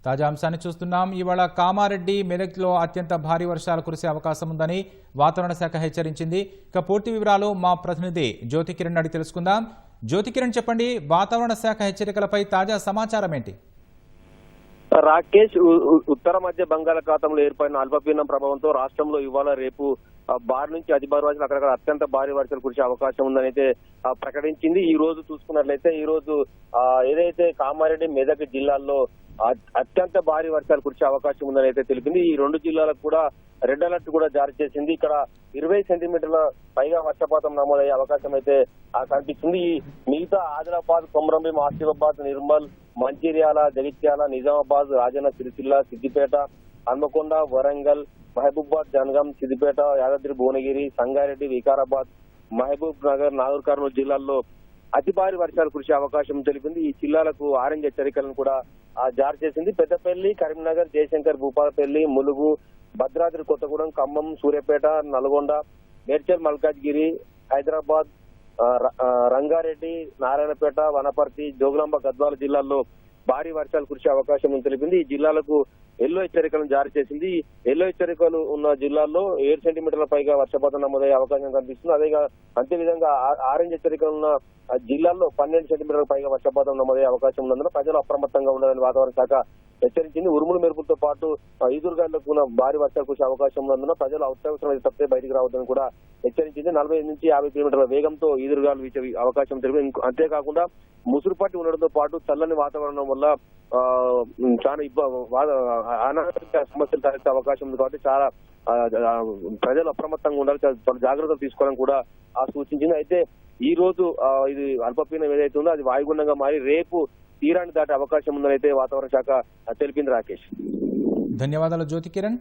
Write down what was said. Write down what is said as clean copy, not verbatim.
తాజా అంశాన్ని చూస్తున్నాం. ఇవాళ కామారెడ్డి, మెదక్లో అత్యంత భారీ వర్షాలు కురిసే అవకాశం ఉందని వాతావరణ శాఖ హెచ్చరించింది. ఇక పూర్తి వివరాలు మా ప్రతినిధి జ్యోతికిరణ్ అడిగి తెలుసుకుందాం. జ్యోతికిరణ్, చెప్పండి, వాతావరణ శాఖ హెచ్చరికలపై తాజా సమాచారం ఏంటి? రాకేష్, ఉత్తర మధ్య బంగాళాఖాతంలో ఏర్పడిన అల్పపీడనం ప్రభావంతో రాష్ట్రంలో ఇవాళ రేపు భారీ నుంచి అతి భారీ వర్షాలు, అక్కడక్కడ అత్యంత భారీ వర్షాలు కురిసే అవకాశం ఉందని అయితే ప్రకటించింది. ఈ రోజు చూసుకున్నట్లయితే ఈ రోజు ఏదైతే కామారెడ్డి, మెదక్ జిల్లాల్లో అత్యంత భారీ వర్షాలు కురిసే అవకాశం ఉందని అయితే తెలిపింది. ఈ రెండు జిల్లాలకు కూడా రెడ్ అలర్ట్ కూడా జారీ చేసింది. ఇక్కడ 20 సెంటీమీటర్ల పైగా వర్షపాతం నమోదయ్యే అవకాశం అయితే కనిపిస్తుంది. ఈ మిగతా ఆదిలాబాద్, కొమరంభీం, ఆసిఫాబాద్, నిర్మల్, మంచిర్యాల, జగిత్యాల, నిజామాబాద్, రాజన్న సిరిసిల్ల, సిద్దిపేట, హన్మకొండ, వరంగల్, మహబూబాద్, జనగాం, సిద్దిపేట, యాదాద్రి, భువనగిరి, సంగారెడ్డి, వికారాబాద్, మహబూబ్ నగర్, నాగర్ కర్నూలు జిల్లాల్లో అతి భారీ వర్షాలు కురిసే అవకాశం తెలిపింది. ఈ జిల్లాలకు ఆరెంజ్ హెచ్చరికలను కూడా జారీ చేసింది. పెద్దపల్లి, కరీంనగర్, జయశంకర్, భూపాలపల్లి, ములుగు, భద్రాద్రి కొత్తగూడెం, ఖమ్మం, సూర్యాపేట, నల్గొండ, మేడ్చల్, మల్కాజ్గిరి, హైదరాబాద్, రంగారెడ్డి, నారాయణపేట, వనపర్తి, జోగులాంబ, గద్వాల జిల్లాల్లో భారీ వర్షాలు కురిసే అవకాశం తెలిపింది. ఈ జిల్లాలకు ఎల్లో హెచ్చరికలను జారీ చేసింది. ఎల్లో హెచ్చరికలు ఉన్న జిల్లాల్లో 7 సెంటీమీటర్ల పైగా వర్షపాతం నమోదయ్యే అవకాశం కనిపిస్తుంది. అంతే విధంగా ఆరెంజ్ హెచ్చరికలు ఉన్న జిల్లాల్లో 12 సెంటీమీటర్ల పైగా వర్షపాతం నమోదయ్యే అవకాశం ఉన్నందున ప్రజలు అప్రమత్తంగా ఉండాలని వాతావరణ శాఖ హెచ్చరించింది. ఉరుములు మెరుపులతో పాటు ఈదురుగాలులకు భారీ వర్షాలు కురిసే అవకాశం ఉన్నందున ప్రజలు అత్యవసరం తప్పితే బయటికి రావద్దని కూడా హెచ్చరించింది. 45 నుంచి 50 కిలోమీటర్ల వేగంతో ఈదురుగాలు వీచే అవకాశం తెలిపింది. అంతేకాకుండా ముసురుపాటి ఉండడంతో పాటు చల్లని వాతావరణం వల్ల చాలా అనారోగ్య సమస్యలు తలెత్తే అవకాశం ఉంది. కాబట్టి చాలా ప్రజలు అప్రమత్తంగా ఉండాలి, చాలా జాగ్రత్తలు తీసుకోవాలని కూడా సూచించింది. అయితే ఈ రోజు ఇది అల్పపీడనం ఏదైతే ఉందో అది వాయుగుండంగా మారి రేపు తీరాన్ని దాటే అవకాశం ఉందని అయితే వాతావరణ శాఖ తెలిపింది. రాకేష్, ధన్యవాదాలు జ్యోతికిరణ్.